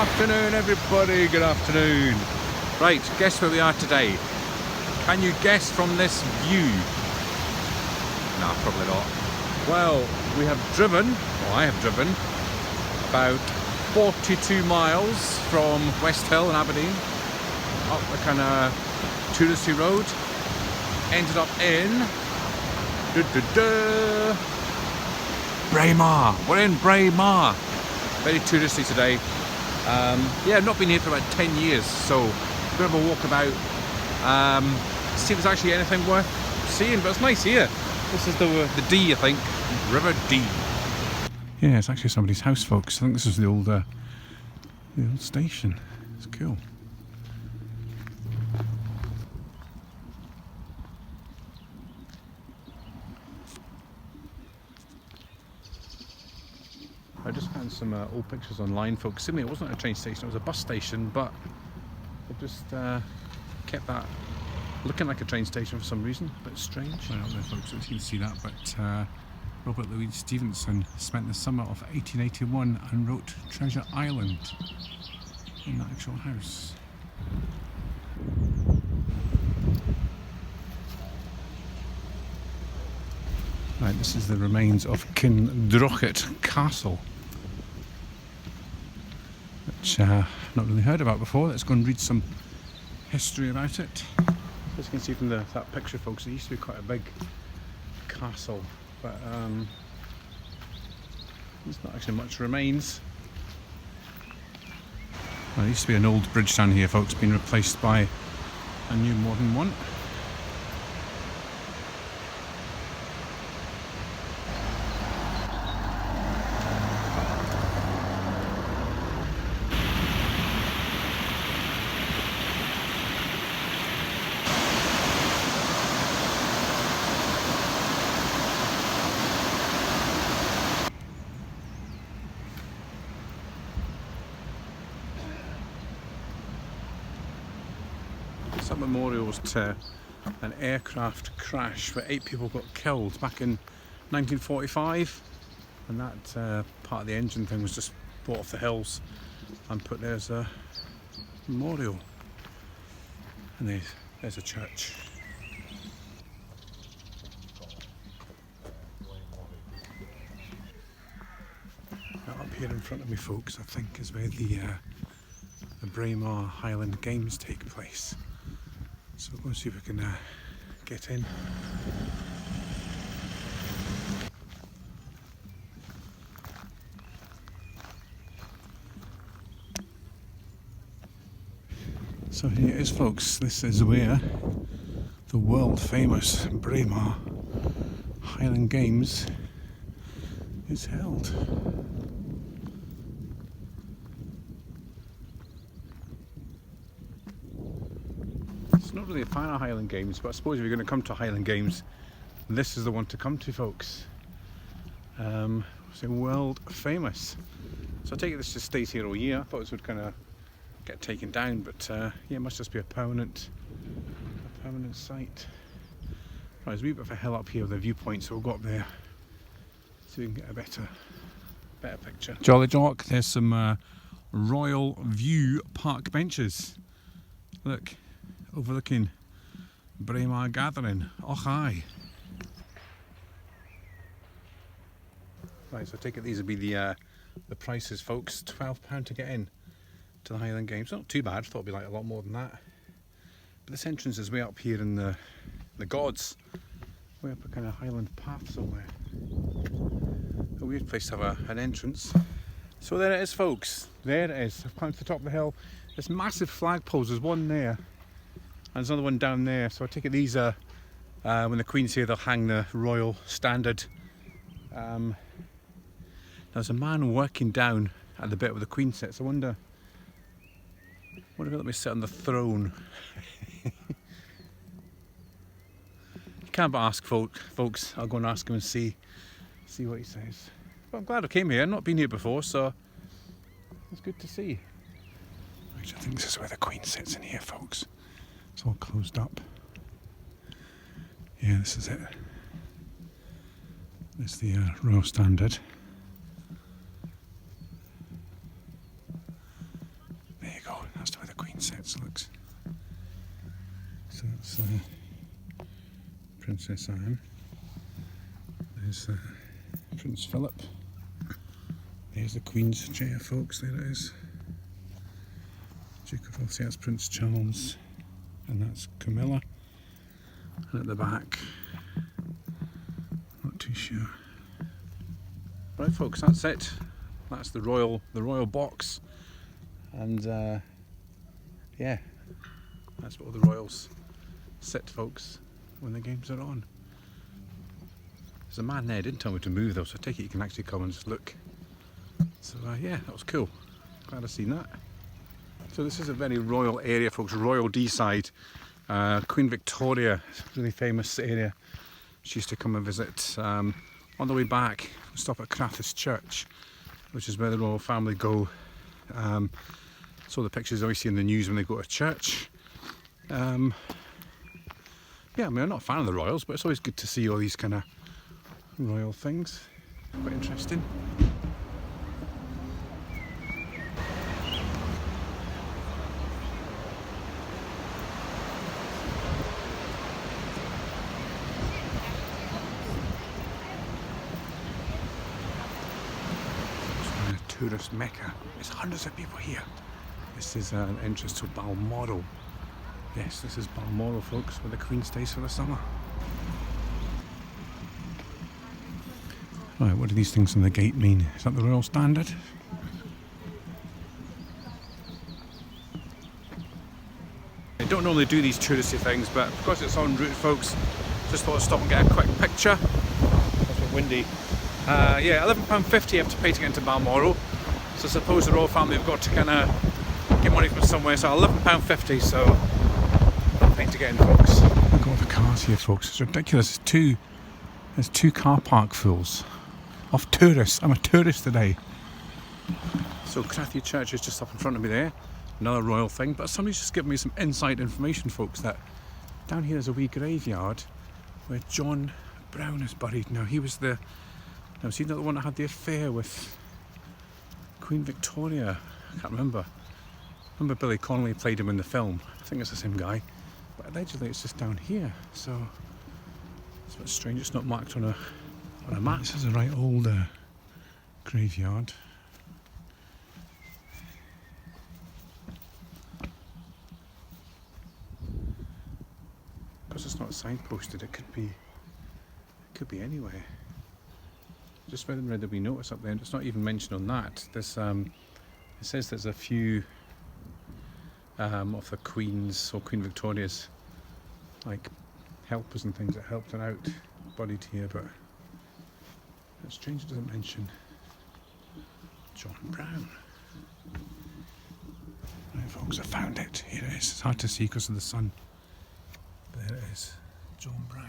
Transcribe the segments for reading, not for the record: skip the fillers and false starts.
afternoon, everybody. Good afternoon. Right, guess where we are today? Can you guess from this view? Nah, probably not. Well, we have driven, or I have driven, about 42 miles from West Hill in Aberdeen up the kind of touristy road. Ended up in Braemar. We're in Braemar. Very touristy today. Yeah, I've not been here for about 10 years, so a bit of a walkabout. See if there's actually anything worth seeing, but it's nice here. This is the Dee, I think, River Dee. Yeah, it's actually somebody's house, folks. I think this is the old station. It's cool. I just found some old pictures online, folks. Suddenly it wasn't a train station, it was a bus station, but it just kept that looking like a train station for some reason. A bit strange. Right up there, folks, you can see that, but Robert Louis Stevenson spent the summer of 1881 and wrote Treasure Island in the actual house. Right, this is the remains of Kindrochet Castle, which I've not really heard about before. Let's go and read some history about it. As you can see from that picture, folks, it used to be quite a big castle, but there's not actually much remains. Well, there used to be an old bridge down here, folks, being replaced by a new modern one. Some memorials to an aircraft crash where 8 people got killed back in 1945, and that part of the engine thing was just brought off the hills and put there as a memorial. And there's a church. Now up here in front of me, folks, I think is where the Braemar Highland Games take place. So we'll go and see if we can get in. So here it is, folks. This is where the world famous Braemar Highland Games is held. It's not really a fan of Highland Games, but I suppose if you're going to come to Highland Games, this is the one to come to, folks. It's world famous. So I take it this just stays here all year. I thought this would kind of get taken down, but yeah, it must just be a permanent site. Right, there's a wee bit of a hill up here with a viewpoint, so we'll go up there so we can get a better picture. Jolly Jock, there's some Royal View park benches. Look. Overlooking Braemar Gathering. Och aye. Right, so I take it these would be the prices, folks. £12 to get in to the Highland Games. Not too bad. I thought it'd be like a lot more than that. But this entrance is way up here in the Gods. Way up a kind of Highland path somewhere. A weird place to have an entrance. So there it is, folks. There it is. I've climbed to the top of the hill. There's massive flagpoles. There's one there. And there's another one down there, so I take it these are, when the Queen's here, they'll hang the royal standard. There's a man working down at the bit where the Queen sits. I wonder if he'll let me sit on the throne. You can't but ask folks. I'll go and ask him and see what he says. But I'm glad I came here. I've not been here before, so it's good to see. Right, I think this is where the Queen sits in here, folks. It's all closed up. Yeah, this is it. There's the Royal Standard. Princess Anne. There's Prince Philip. There's the Queen's chair, folks. There it is. Duke of Wales. That's Prince Charles, and that's Camilla. And at the back, not too sure. Right, folks, that's it. That's the royal box, and yeah, that's what all the royals sit, folks, when the games are on. There's a man there. Didn't tell me to move though, so I take it you can actually come and just look. So yeah, that was cool. Glad I've seen that. So this is a very royal area, folks. Royal Deeside. Queen Victoria, really famous area. She used to come and visit. On the way back, stop at Crathis Church, which is where the royal family go. So the pictures always see in the news when they go to church. Yeah, I mean, I'm not a fan of the royals, but it's always good to see all these kind of royal things. Quite interesting. Tourist mecca. There's hundreds of people here. This is an entrance to Balmoral. Yes, this is Balmoral, folks, where the Queen stays for the summer. Right, what do these things on the gate mean? Is that the Royal Standard? I don't normally do these touristy things, but because it's en route, folks, just thought I'd stop and get a quick picture. It's a bit windy. Yeah, £11.50 you have to pay to get into Balmoral. So I suppose the royal family have got to kind of get money from somewhere. So £11.50, so not paying to get in, folks. Look at all the cars here, folks. It's ridiculous. There's two car park fulls of tourists. I'm a tourist today. So Crathie Church is just up in front of me there. Another royal thing. But somebody's just given me some inside information, folks, that down here is a wee graveyard where John Brown is buried. Now, he was the... Now, is he not the one that had the affair with Queen Victoria? I can't remember. Remember Billy Connolly played him in the film. I think it's the same guy. But allegedly it's just down here. So it's a bit strange. It's not marked on a map. This is a right old graveyard. Because it's not signposted, it could be anywhere. Just read the wee notice up there, and it's not even mentioned on that. There's it says there's a few of the Queen's or Queen Victoria's like helpers and things that helped her out buried here, but it's strange it doesn't mention John Brown. Right, folks, I found it. Here it is. It's hard to see because of the sun. But there it is, John Brown.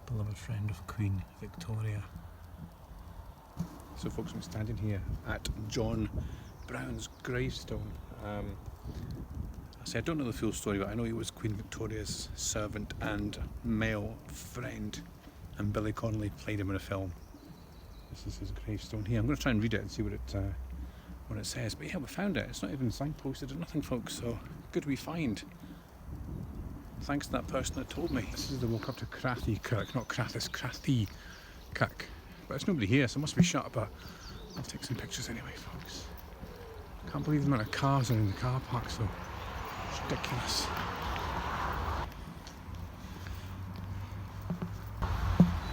Beloved friend of Queen Victoria. So folks, I'm standing here at John Brown's gravestone. I don't know the full story, but I know he was Queen Victoria's servant and male friend, and Billy Connolly played him in a film. This is his gravestone here. I'm going to try and read it and see what it says. But yeah, we found it. It's not even signposted or nothing, folks, so good we find. Thanks to that person that told me. This is the walk up to Crathie Kirk, not Crathis, Crathie Kirk. But there's nobody here, so it must be shut, but I'll take some pictures anyway, folks. Can't believe the amount of cars are in the car park, so it's ridiculous.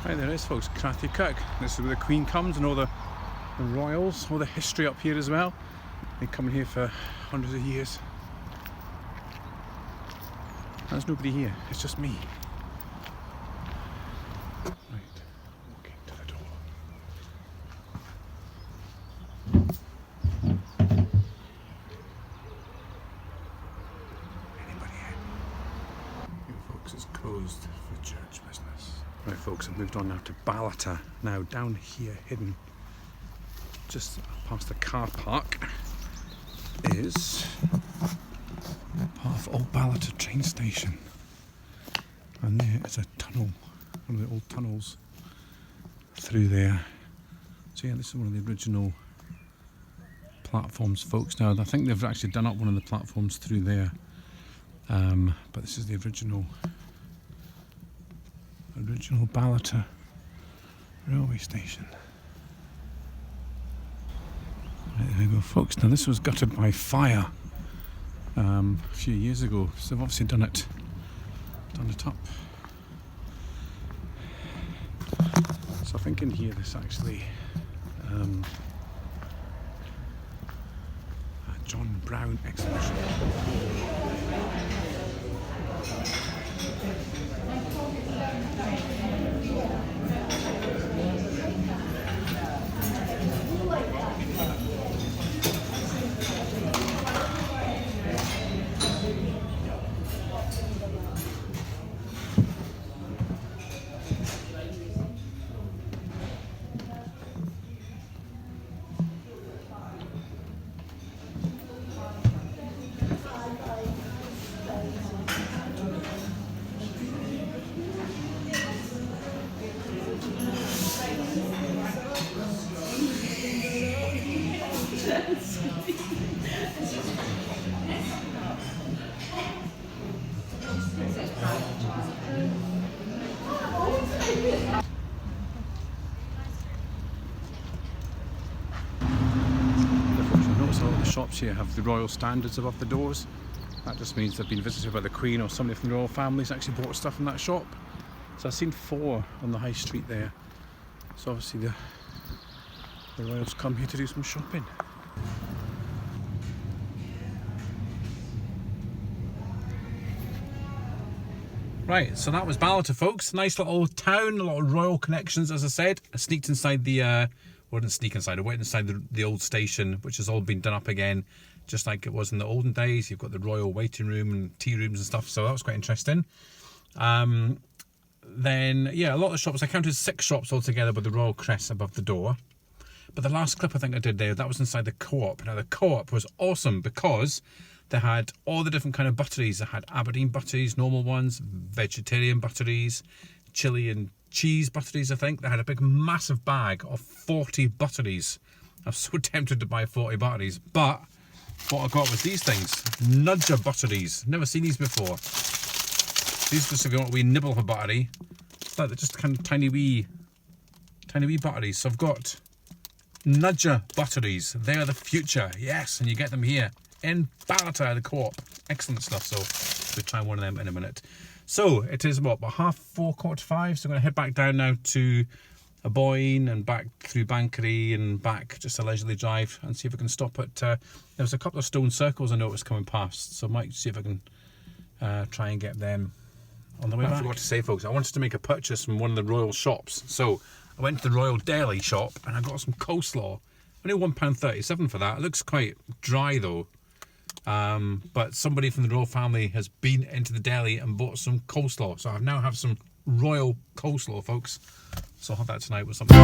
Right, there it is, folks, Crathie Kirk. This is where the Queen comes and all the royals, all the history up here as well. They've come here for hundreds of years. There's nobody here, it's just me. Right, walking to the door. Anybody in? You folks, it's closed for church business. Right, folks, I've moved on now to Ballater. Now, down here, hidden just past the car park, is part of Old Ballater train station, and there is a tunnel, one of the old tunnels through there. So yeah, this is one of the original platforms, folks. Now I think they've actually done up one of the platforms through there, But this is the original Ballater railway station. Right, there we go, folks. Now this was gutted by fire a few years ago, so they've obviously done it up. So I think in here there's actually a John Brown exhibition. Notice all the shops here have the royal standards above the doors. That just means they've been visited by the Queen or somebody from the royal family's actually bought stuff from that shop. So I've seen 4 on the high street there. So obviously the royals come here to do some shopping. Right, so that was Ballater, folks. Nice little town, a lot of royal connections, as I said. I sneaked inside the, wouldn't sneak inside, I went inside the old station, which has all been done up again, just like it was in the olden days. You've got the royal waiting room and tea rooms and stuff, so that was quite interesting. Then, yeah, a lot of shops. I counted 6 shops altogether with the royal crest above the door. But the last clip I think I did there, that was inside the Co-op. Now, the Co-op was awesome because they had all the different kind of butteries. They had Aberdeen butteries, normal ones, vegetarian butteries, chili and cheese butteries, I think. They had a big, massive bag of 40 butteries. I was so tempted to buy 40 butteries, but what I got was these things. Nudger butteries. Never seen these before. These just if you want a wee nibble of a buttery. It's like they're just kind of tiny wee butteries. So I've got Nudger butteries. They are the future. Yes, and you get them here in Ballater, the Co-op. Excellent stuff. So we'll try one of them in a minute. So it is what, about 4:30, 4:45. So I'm going to head back down now to Aboyne and back through Bankery and back just a leisurely drive and see if I can stop at. There's a couple of stone circles I noticed coming past, so I might see if I can try and get them on the way back. I forgot to say, folks, I wanted to make a purchase from one of the royal shops. So I went to the Royal Deli shop and I got some coleslaw. Only £1.37 for that. It looks quite dry though. But somebody from the royal family has been into the deli and bought some coleslaw. So I now have some royal coleslaw, folks. So I'll have that tonight with something.